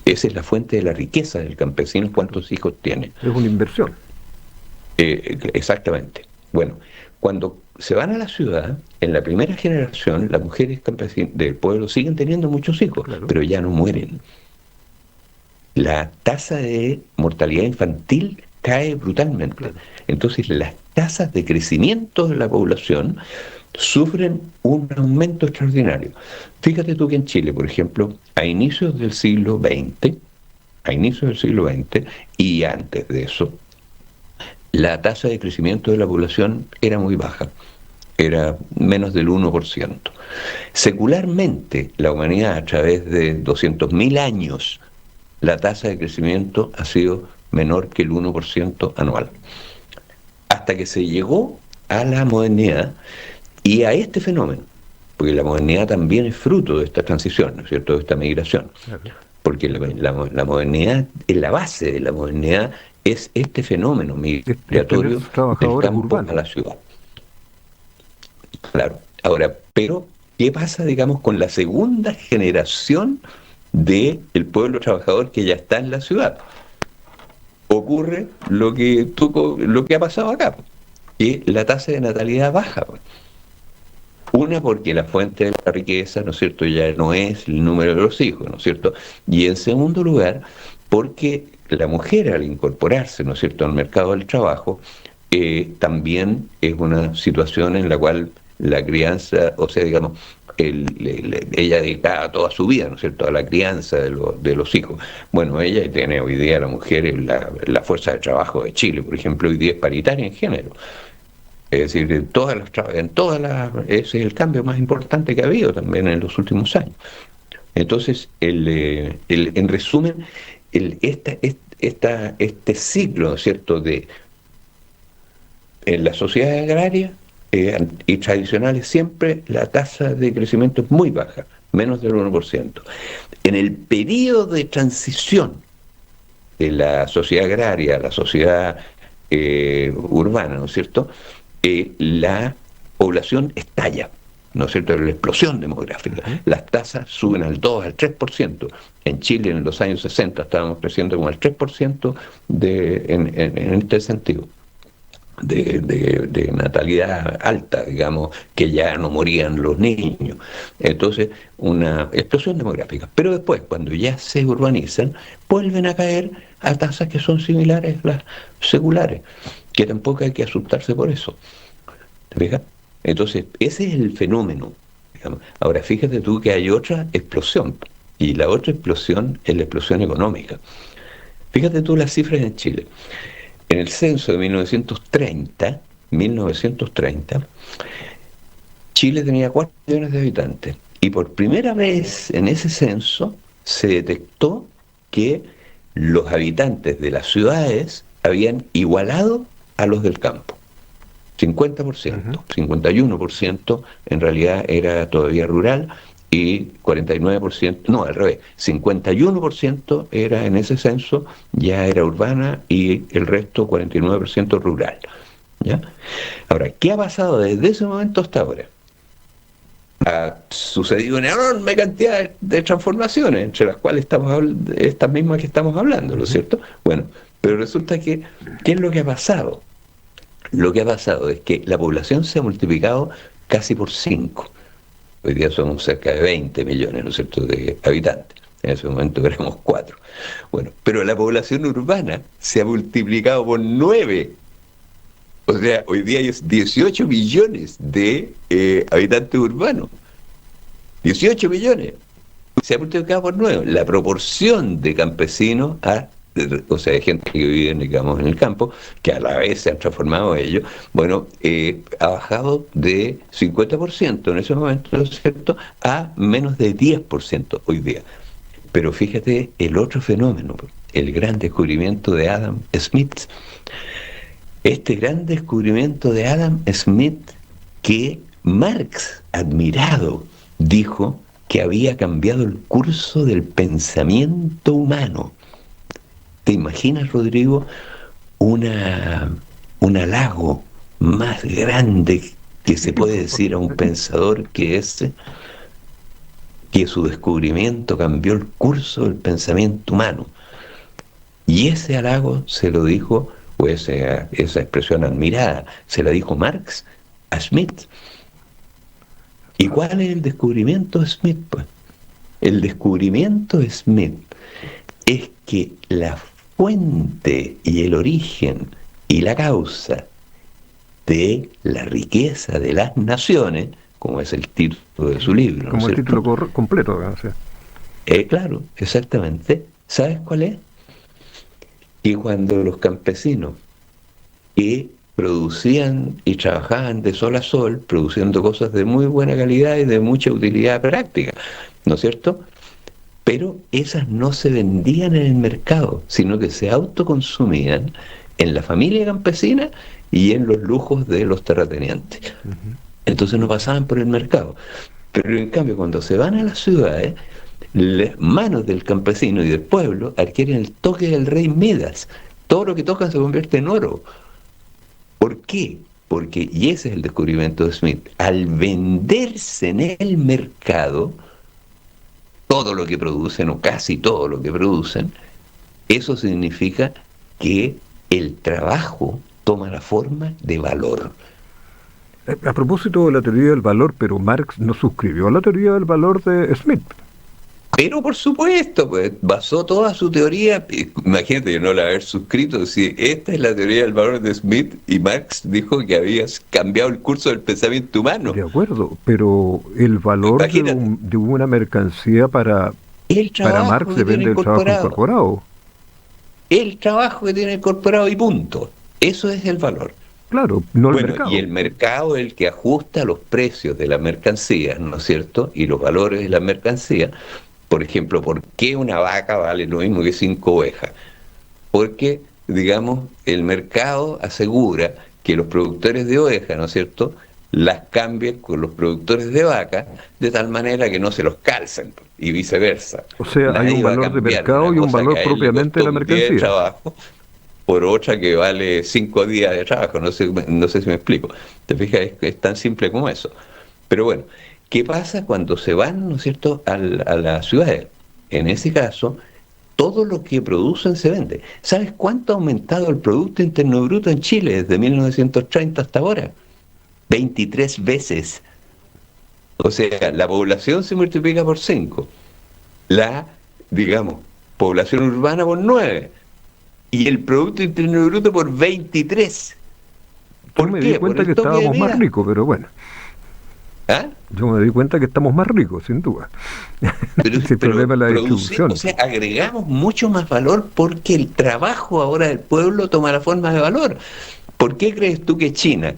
esa es la fuente de la riqueza del campesino, cuántos hijos tiene. Es una inversión. Exactamente. Bueno, cuando se van a la ciudad, en la primera generación, las mujeres campesinas del pueblo siguen teniendo muchos hijos, claro, pero ya no mueren. La tasa de mortalidad infantil cae brutalmente. Claro. Entonces, las tasas de crecimiento de la población sufren un aumento extraordinario. Fíjate tú que en Chile, por ejemplo, a inicios del siglo XX, y antes de eso, la tasa de crecimiento de la población era muy baja, era menos del 1%. Secularmente, la humanidad, a través de 200.000 años, la tasa de crecimiento ha sido menor que el 1% anual. Hasta que se llegó a la modernidad y a este fenómeno, porque la modernidad también es fruto de esta transición, ¿no es cierto?, de esta migración. Claro. Porque la modernidad, en la base de la modernidad, es este fenómeno migratorio del campo urbanos a la ciudad. Claro. Ahora, pero, ¿qué pasa, digamos, con la segunda generación del pueblo trabajador que ya está en la ciudad? Ocurre lo que ha pasado acá, que la tasa de natalidad baja. Una, porque la fuente de la riqueza, ¿no es cierto?, ya no es el número de los hijos, ¿no es cierto? Y en segundo lugar, porque la mujer, al incorporarse, ¿no es cierto?, al mercado del trabajo, también es una situación en la cual la crianza, o sea, digamos, ella dedica toda su vida, ¿no es cierto?, a la crianza de los hijos. Bueno, ella tiene hoy día, la mujer, la fuerza de trabajo de Chile, por ejemplo, hoy día es paritaria en género. Es decir, ese es el cambio más importante que ha habido también en los últimos años. Entonces, en resumen, este ciclo, ¿no es cierto?, en la sociedad agraria y tradicionales, siempre la tasa de crecimiento es muy baja, menos del 1%. En el periodo de transición de la sociedad agraria a la sociedad urbana, ¿no es cierto?, la población estalla, ¿no es cierto?, la explosión demográfica. Las tasas suben al 2, al 3%. En Chile, en los años 60, estábamos creciendo como al 3% en este sentido. De natalidad alta, digamos, que ya no morían los niños. Entonces, una explosión demográfica. Pero después, cuando ya se urbanizan, vuelven a caer a tasas que son similares a las seculares, que tampoco hay que asustarse por eso. ¿Te fijas? Entonces, ese es el fenómeno, digamos. Ahora, fíjate tú que hay otra explosión, y la otra explosión es la explosión económica. Fíjate tú las cifras en Chile. En el censo de 1930, Chile tenía 4 millones de habitantes. Y por primera vez en ese censo se detectó que los habitantes de las ciudades habían igualado a los del campo. 50%, 51% en realidad era todavía rural y 49%, no, al revés, 51% era en ese censo, ya era urbana y el resto 49% rural. ¿Ya? Ahora, ¿qué ha pasado desde ese momento hasta ahora? Ha sucedido una enorme cantidad de transformaciones, entre las cuales estas mismas que estamos hablando, ¿no es cierto? Bueno, pero resulta que, ¿qué es lo que ha pasado? Lo que ha pasado es que la población se ha multiplicado casi por 5. Hoy día somos cerca de 20 millones, ¿no es cierto?, de habitantes. En ese momento éramos 4. Bueno, pero la población urbana se ha multiplicado por 9. O sea, hoy día hay 18 millones de habitantes urbanos. 18 millones. Se ha multiplicado por 9. La proporción de campesinos o sea, de gente que vive, digamos, en el campo, que a la vez se han transformado ellos, bueno, ha bajado de 50% en ese momento, ¿no es cierto?, a menos de 10% hoy día. Pero fíjate el otro fenómeno, el gran descubrimiento de Adam Smith. Este gran descubrimiento de Adam Smith, que Marx, admirado, dijo que había cambiado el curso del pensamiento humano. ¿Te imaginas, Rodrigo, un halago más grande que se puede decir a un pensador que ese? Que su descubrimiento cambió el curso del pensamiento humano. Y ese halago se lo dijo, o esa expresión admirada, se la dijo Marx a Smith. ¿Y cuál es el descubrimiento de Smith? Pues el descubrimiento de Smith es que la fuente y el origen y la causa de la riqueza de las naciones, como es el título de su libro. Como el título completo. O sea. Claro, exactamente. ¿Sabes cuál es? Que cuando los campesinos que producían y trabajaban de sol a sol, produciendo cosas de muy buena calidad y de mucha utilidad práctica, ¿no es cierto? Pero esas no se vendían en el mercado, sino que se autoconsumían en la familia campesina y en los lujos de los terratenientes. Entonces no pasaban por el mercado. Pero en cambio, cuando se van a las ciudades, las manos del campesino y del pueblo adquieren el toque del rey Midas. Todo lo que tocan se convierte en oro. ¿Por qué? Porque, y ese es el descubrimiento de Smith, al venderse en el mercado todo lo que producen, o casi todo lo que producen, eso significa que el trabajo toma la forma de valor. A propósito de la teoría del valor, pero Marx no suscribió a la teoría del valor de Smith. Pero por supuesto, pues basó toda su teoría, imagínate, no la haber suscrito, si esta es la teoría del valor de Smith y Marx dijo que habías cambiado el curso del pensamiento humano. De acuerdo, pero el valor de una mercancía para Marx depende del trabajo incorporado. El trabajo que tiene incorporado y punto. Eso es el valor. Claro, no el mercado. Y el mercado es el que ajusta los precios de las mercancías, ¿no es cierto? Y los valores de las mercancías. Por ejemplo, ¿por qué una vaca vale lo mismo que 5 ovejas? Porque, digamos, el mercado asegura que los productores de ovejas, ¿no es cierto?, las cambien con los productores de vaca, de tal manera que no se los calcen, y viceversa. O sea, hay un valor de mercado y un valor propiamente de la mercancía. De trabajo por otra que vale 5 días de trabajo, no sé si me explico. ¿Te fijas? Es tan simple como eso. Pero bueno, ¿qué pasa cuando se van, ¿no es cierto?, a las ciudades? En ese caso, todo lo que producen se vende. ¿Sabes cuánto ha aumentado el Producto Interno Bruto en Chile desde 1930 hasta ahora? 23 veces. O sea, la población se multiplica por 5. La, digamos, población urbana por 9. Y el Producto Interno Bruto por 23. Yo me di cuenta que estábamos más ricos, pero bueno. ¿Ah? Yo me di cuenta que estamos más ricos, sin duda. Pero el problema es la distribución. O sea, agregamos mucho más valor porque el trabajo ahora del pueblo toma la forma de valor. ¿Por qué crees tú que China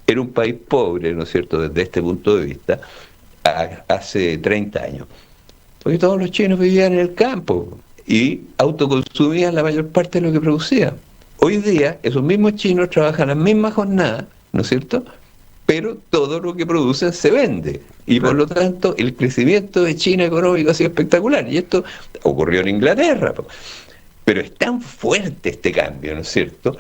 era un país pobre, ¿no es cierto?, desde este punto de vista, hace 30 años? Porque todos los chinos vivían en el campo y autoconsumían la mayor parte de lo que producían. Hoy día, esos mismos chinos trabajan las mismas jornadas, ¿no es cierto?, pero todo lo que producen se vende. Y por lo tanto, el crecimiento de China económico ha sido espectacular. Y esto ocurrió en Inglaterra. Pero es tan fuerte este cambio, ¿no es cierto?,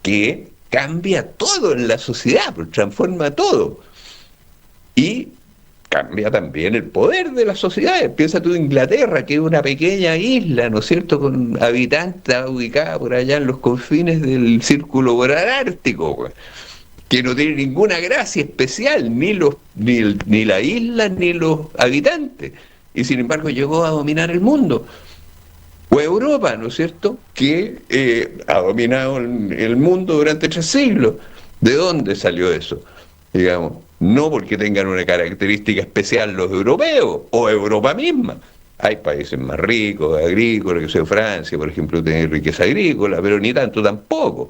que cambia todo en la sociedad, transforma todo. Y cambia también el poder de las sociedades. Piensa tú en Inglaterra, que es una pequeña isla, ¿no es cierto?, con habitantes ubicada por allá en los confines del círculo polar ártico, que no tiene ninguna gracia especial, ni la isla, ni los habitantes. Y sin embargo llegó a dominar el mundo. O Europa, ¿no es cierto?, que ha dominado el mundo durante 3 siglos. ¿De dónde salió eso? Digamos, no porque tengan una característica especial los europeos, o Europa misma. Hay países más ricos, agrícolas, que sea Francia, por ejemplo, tiene riqueza agrícola, pero ni tanto tampoco.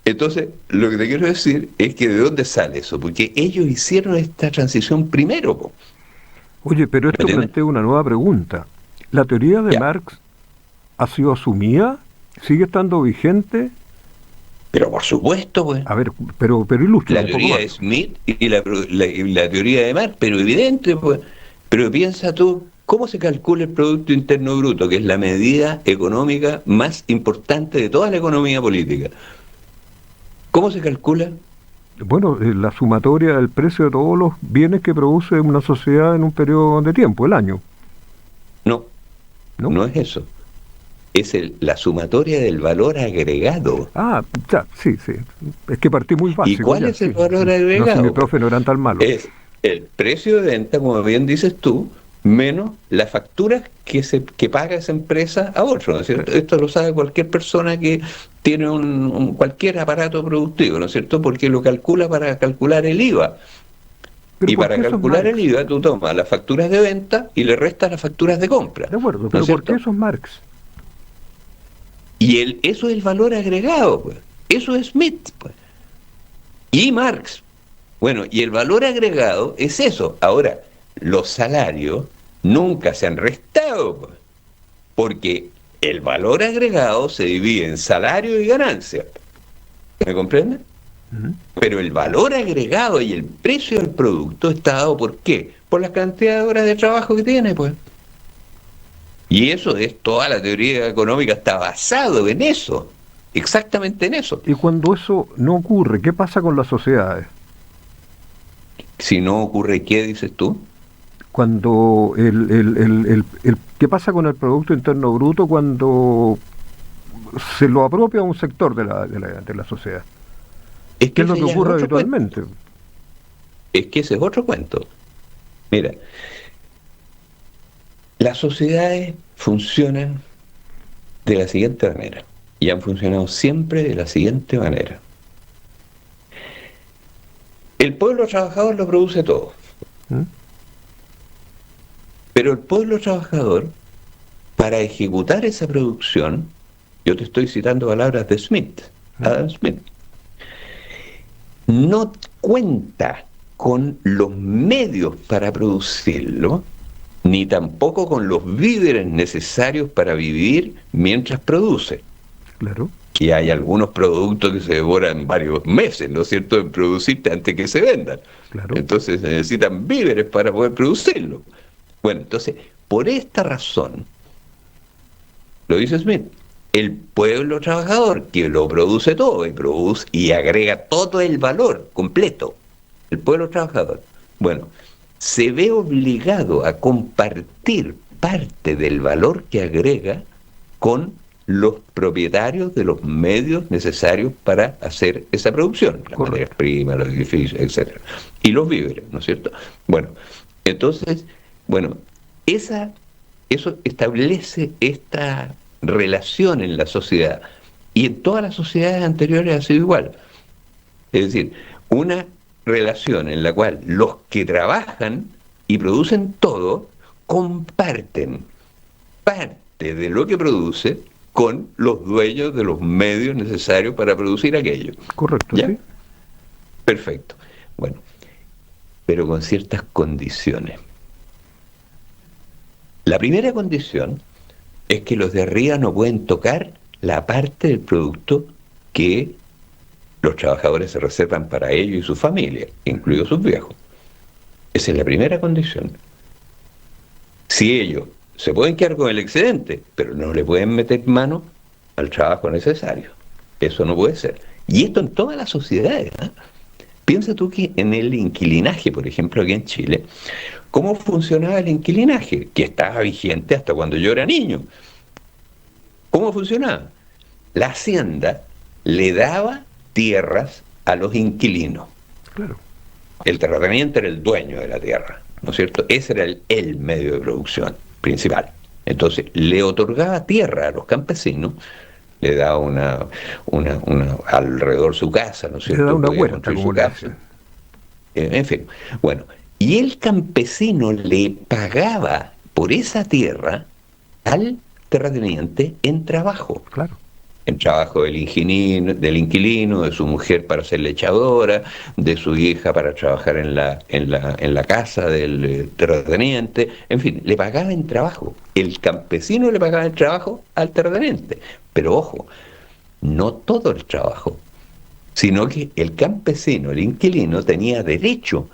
Entonces, lo que te quiero decir es que ¿de dónde sale eso? Porque ellos hicieron esta transición primero. Oye, pero esto plantea una nueva pregunta. ¿La teoría de Marx ha sido asumida? ¿Sigue estando vigente? Pero por supuesto, pues. A ver, pero ilustra. La teoría de Smith y la teoría de Marx, pero evidente, pues. Pero piensa tú, ¿cómo se calcula el Producto Interno Bruto, que es la medida económica más importante de toda la economía política? ¿Cómo se calcula? Bueno, la sumatoria del precio de todos los bienes que produce una sociedad en un periodo de tiempo, el año. No es eso. Es la sumatoria del valor agregado. Ah, ya, sí. Es que partí muy básico. ¿Y cuál es el valor agregado? No sé, mi profe no eran tan malos. Es el precio de venta, como bien dices tú, menos las facturas que paga esa empresa a otro, ¿no es cierto? Esto lo sabe cualquier persona que tiene cualquier aparato productivo, ¿no es cierto? Porque lo calcula para calcular el IVA. Pero Y para calcular el IVA tú tomas las facturas de venta y le restas las facturas de compra. De acuerdo, ¿no pero es ¿por qué cierto? eso es Marx? Y eso es el valor agregado, pues. Eso es Smith, pues. Y Marx. Bueno, y el valor agregado es eso. Ahora, los salarios nunca se han restado, pues, porque el valor agregado se divide en salario y ganancia. ¿Me comprende? Pero el valor agregado y el precio del producto está dado ¿por qué? Por la cantidad de horas de trabajo que tiene, pues. Y eso es toda la teoría económica, está basado en eso, exactamente en eso. Y cuando eso no ocurre, ¿qué pasa con las sociedades? Si no ocurre, ¿qué dices tú? Cuando ¿qué pasa con el Producto Interno Bruto cuando se lo apropia un sector de la sociedad? ¿Qué es lo que ocurre habitualmente? Es que ese es otro cuento. Mira, las sociedades funcionan de la siguiente manera, y han funcionado siempre de la siguiente manera. El pueblo trabajador lo produce todo. Pero el pueblo trabajador, para ejecutar esa producción, yo te estoy citando palabras de Smith, Adam Smith, no cuenta con los medios para producirlo, ni tampoco con los víveres necesarios para vivir mientras produce. Claro. Y hay algunos productos que se demoran varios meses, ¿no es cierto?, en producirte antes que se vendan. Claro. Entonces se necesitan víveres para poder producirlo. Bueno, entonces, por esta razón, lo dice Smith, el pueblo trabajador que lo produce todo y agrega todo el valor completo, el pueblo trabajador, bueno, se ve obligado a compartir parte del valor que agrega con los propietarios de los medios necesarios para hacer esa producción, las materias primas, los edificios, etcétera, y los víveres, ¿no es cierto? Bueno, entonces, bueno, eso establece esta relación en la sociedad, y en todas las sociedades anteriores ha sido igual. Es decir, una relación en la cual los que trabajan y producen todo comparten parte de lo que produce con los dueños de los medios necesarios para producir aquello. Correcto, ¿ya? Sí. Perfecto. Bueno, pero con ciertas condiciones. La primera condición es que los de arriba no pueden tocar la parte del producto que los trabajadores se reservan para ellos y su familia, incluidos sus viejos. Esa es la primera condición. Si ellos se pueden quedar con el excedente, pero no le pueden meter mano al trabajo necesario. Eso no puede ser. Y esto en todas las sociedades, ¿eh? Piensa tú que en el inquilinaje, por ejemplo, aquí en Chile, ¿cómo funcionaba el inquilinaje? Que estaba vigente hasta cuando yo era niño. ¿Cómo funcionaba? La hacienda le daba tierras a los inquilinos. Claro. El terrateniente era el dueño de la tierra, ¿no es cierto? Ese era el medio de producción principal. Entonces, le otorgaba tierra a los campesinos, le daba una alrededor de su casa, ¿no es cierto? Le da una Podía huerta, construir como su le casa. dicen. En fin, bueno, y el campesino le pagaba por esa tierra al terrateniente en trabajo. Claro. En trabajo del inquilino, de su mujer para ser lechadora, de su hija para trabajar en la casa del terrateniente, en fin, le pagaba en trabajo. El campesino le pagaba el trabajo al terrateniente. Pero ojo, no todo el trabajo, sino que el campesino, el inquilino, tenía derecho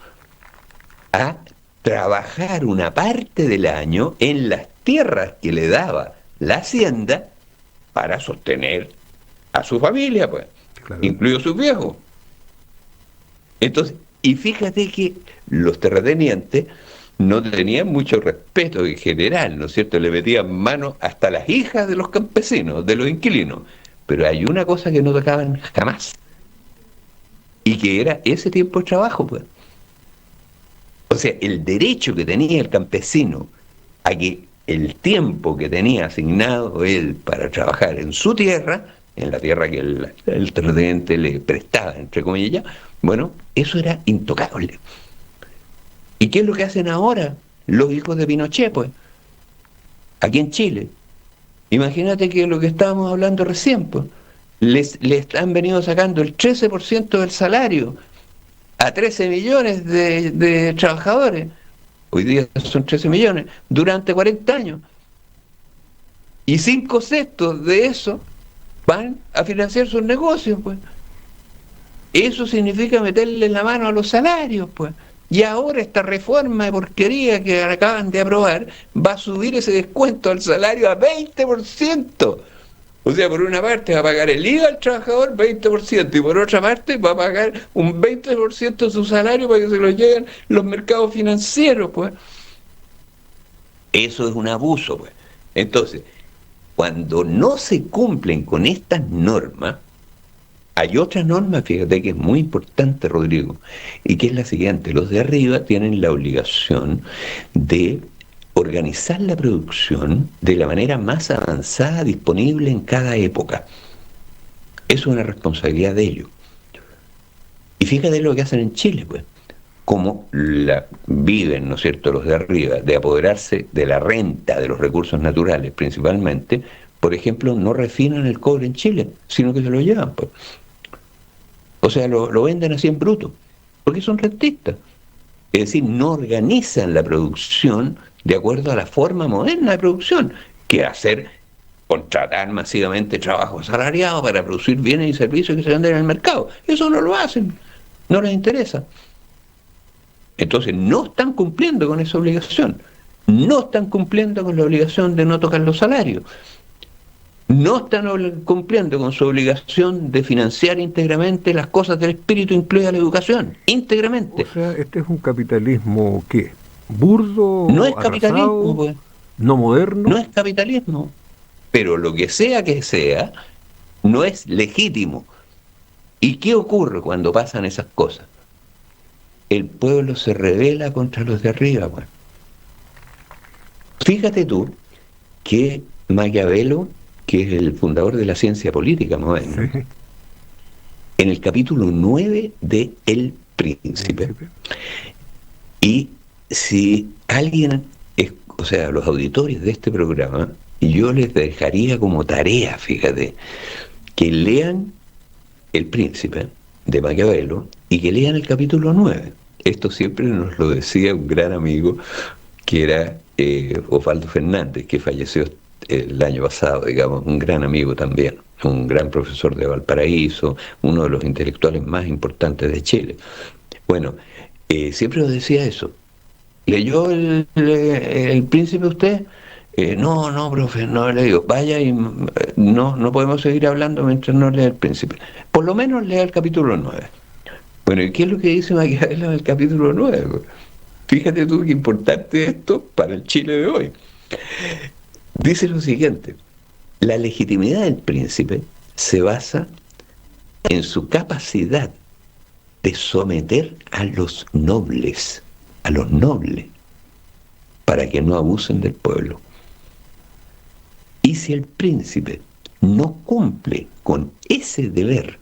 a trabajar una parte del año en las tierras que le daba la hacienda para sostener a su familia, pues, Claro. incluido sus viejos. Entonces, y fíjate que los terratenientes no tenían mucho respeto en general, ¿no es cierto? Le metían mano hasta las hijas de los campesinos, de los inquilinos. Pero hay una cosa que no tocaban jamás, y que era ese tiempo de trabajo, pues. O sea, el derecho que tenía el campesino a que el tiempo que tenía asignado él para trabajar en su tierra, en la tierra que el terrateniente le prestaba, entre comillas, bueno, eso era intocable. ¿Y qué es lo que hacen ahora los hijos de Pinochet, pues? Aquí en Chile. Imagínate que lo que estábamos hablando recién, pues, les han venido sacando el 13% del salario a 13 millones de trabajadores. Hoy día son 13 millones, durante 40 años. Y 5/6 de eso van a financiar sus negocios, pues. Eso significa meterle la mano a los salarios, pues. Y ahora esta reforma de porquería que acaban de aprobar va a subir ese descuento al salario a 20%. O sea, por una parte va a pagar el IVA al trabajador 20% y por otra parte va a pagar un 20% de su salario para que se lo lleguen los mercados financieros, pues. Eso es un abuso, pues. Entonces, cuando no se cumplen con estas normas, hay otra norma, fíjate que es muy importante, Rodrigo, y que es la siguiente: los de arriba tienen la obligación de organizar la producción de la manera más avanzada disponible en cada época. Eso es una responsabilidad de ellos. Y fíjate lo que hacen en Chile, pues. Cómo viven, ¿no es cierto?, los de arriba, de apoderarse de la renta de los recursos naturales principalmente. Por ejemplo, no refinan el cobre en Chile, sino que se lo llevan, pues. O sea, lo venden así en bruto, porque son rentistas. Es decir, no organizan la producción de acuerdo a la forma moderna de producción, que hacer contratar masivamente trabajo asalariado para producir bienes y servicios que se venden en el mercado. Eso no lo hacen, no les interesa. Entonces no están cumpliendo con esa obligación, no están cumpliendo con la obligación de no tocar los salarios, no están cumpliendo con su obligación de financiar íntegramente las cosas del espíritu, incluida la educación, íntegramente. O sea, este es un capitalismo, ¿qué? ¿Burdo? No es arrasado, capitalismo, pues. ¿No moderno? No es capitalismo, pero lo que sea, no es legítimo. ¿Y qué ocurre cuando pasan esas cosas? El pueblo se rebela contra los de arriba, pues. Fíjate tú que Maquiavelo, que es el fundador de la ciencia política moderna, sí, en el capítulo 9 de El Príncipe, y si alguien, o sea, los auditores de este programa, yo les dejaría como tarea, fíjate, que lean El Príncipe de Maquiavelo y que lean el capítulo 9. Esto siempre nos lo decía un gran amigo que era Osvaldo Fernández, que falleció el año pasado, digamos, un gran amigo también, un gran profesor de Valparaíso, uno de los intelectuales más importantes de Chile. Bueno, siempre nos decía eso. ¿Leyó el Príncipe usted? No, profe, no le digo. Vaya y no podemos seguir hablando mientras no lea El Príncipe. Por lo menos lea el capítulo 9. Bueno, ¿y qué es lo que dice Maquiavelo en el capítulo 9? Fíjate tú qué importante es esto para el Chile de hoy. Dice lo siguiente: la legitimidad del príncipe se basa en su capacidad de someter a los nobles, para que no abusen del pueblo. Y si el príncipe no cumple con ese deber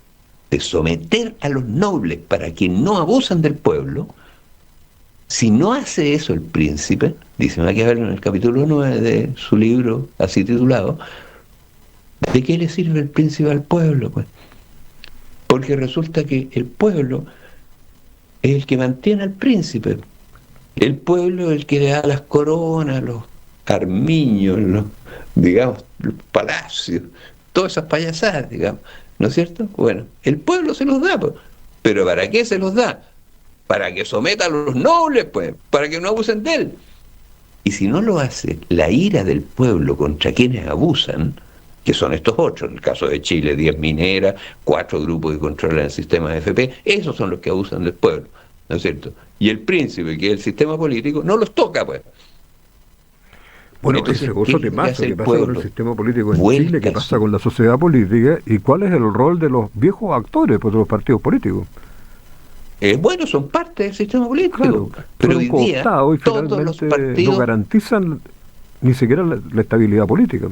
de someter a los nobles para que no abusen del pueblo, si no hace eso el príncipe, dice Maquiavelo en el capítulo 9 de su libro así titulado, ¿de qué le sirve el príncipe al pueblo, pues? Porque resulta que el pueblo es el que mantiene al príncipe. El pueblo es el que le da las coronas, los armiños, los palacios, todas esas payasadas, digamos, ¿no es cierto? Bueno, el pueblo se los da, pues. ¿Pero para qué se los da? Para que someta a los nobles, pues, para que no abusen de él. Y si no lo hace, la ira del pueblo contra quienes abusan, que son estos 8, en el caso de Chile, 10 mineras, 4 grupos que controlan el sistema de FP, esos son los que abusan del pueblo, ¿no es cierto? Y el príncipe, que es el sistema político, no los toca, pues. Bueno, entonces, ese otro temazo que pasa con el sistema político en Chile, que pasa con la sociedad política, y cuál es el rol de los viejos actores de los partidos políticos. Bueno, son parte del sistema político, claro, pero hoy día y todos los partidos no garantizan ni siquiera la estabilidad política.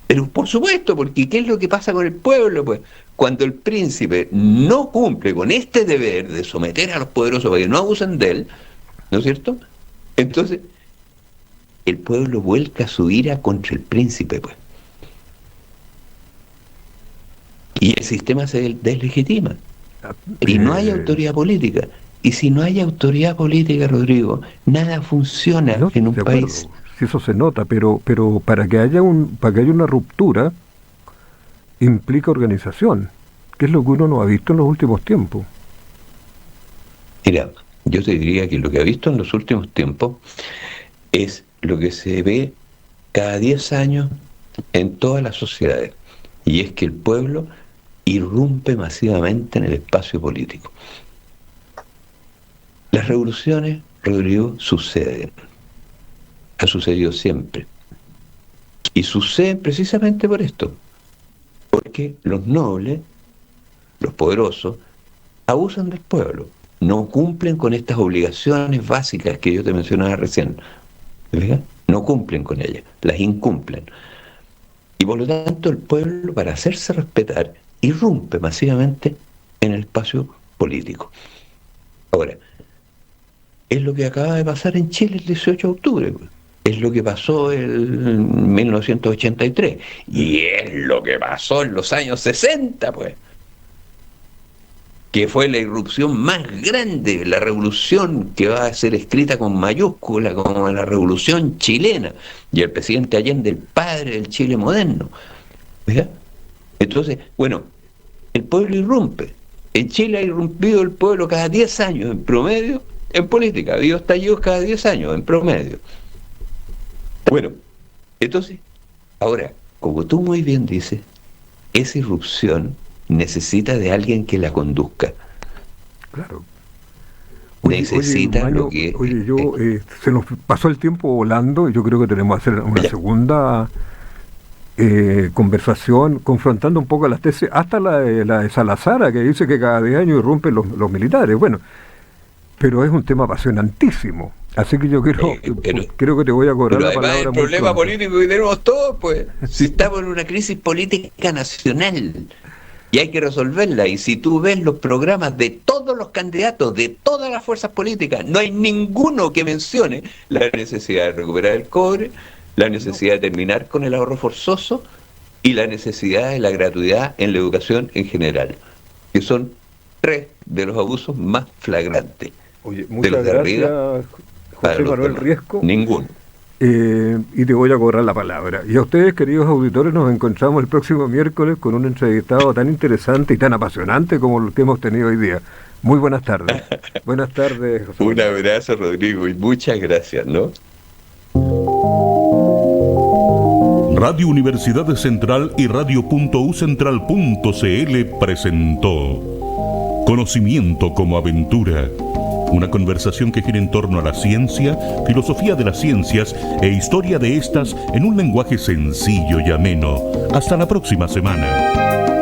Pero por supuesto, porque ¿qué es lo que pasa con el pueblo? Pues cuando el príncipe no cumple con este deber de someter a los poderosos para que no abusen de él, ¿no es cierto? Entonces, el pueblo vuelca su ira contra el príncipe, pues. Y el sistema se deslegitima. Y no hay autoridad política. Y si no hay autoridad política, Rodrigo, nada funciona en un país. Si eso se nota, pero para que haya una ruptura implica organización, que es lo que uno no ha visto en los últimos tiempos. Mira, yo te diría que lo que ha visto en los últimos tiempos es lo que se ve cada 10 años en todas las sociedades, y es que el pueblo irrumpe masivamente en el espacio político. Las revoluciones, Rodrigo, suceden. Ha sucedido siempre. Y suceden precisamente por esto. Porque los nobles, los poderosos, abusan del pueblo. No cumplen con estas obligaciones básicas que yo te mencionaba recién. ¿Ves? No cumplen con ellas, las incumplen. Y por lo tanto el pueblo, para hacerse respetar, irrumpe masivamente en el espacio político. Ahora, es lo que acaba de pasar en Chile el 18 de octubre. Es lo que pasó en 1983. Y es lo que pasó en los años 60, pues. Que fue la irrupción más grande, la revolución que va a ser escrita con mayúscula, como la revolución chilena. Y el presidente Allende, el padre del Chile moderno. ¿Verdad? Entonces, bueno, el pueblo irrumpe. En Chile ha irrumpido el pueblo cada 10 años, en promedio, en política. Ha habido estallidos cada 10 años, en promedio. Bueno, entonces, ahora, como tú muy bien dices, esa irrupción necesita de alguien que la conduzca. Claro. Necesita Maño, lo que... se nos pasó el tiempo volando y yo creo que tenemos que hacer una segunda conversación confrontando un poco las tesis, hasta la de Salazar, que dice que cada 10 años irrumpen los militares. Bueno, pero es un tema apasionantísimo. Así que yo creo que te voy a cobrar la palabra. El problema político que tenemos todos, pues, si estamos en una crisis política nacional y hay que resolverla, y si tú ves los programas de todos los candidatos, de todas las fuerzas políticas, no hay ninguno que mencione la necesidad de recuperar el cobre, la necesidad de terminar con el ahorro forzoso y la necesidad de la gratuidad en la educación en general, que son 3 de los abusos más flagrantes. Oye, muchas gracias, José Manuel Riesco. Ninguno. Y te voy a cobrar la palabra. Y a ustedes, queridos auditores, nos encontramos el próximo miércoles con un entrevistado tan interesante y tan apasionante como el que hemos tenido hoy día. Muy buenas tardes. Buenas tardes, José Un abrazo, Rodrigo, y muchas gracias, ¿no? Radio Universidad Central y Radio.ucentral.cl presentó Conocimiento como aventura. Una conversación que gira en torno a la ciencia, filosofía de las ciencias e historia de estas en un lenguaje sencillo y ameno. Hasta la próxima semana.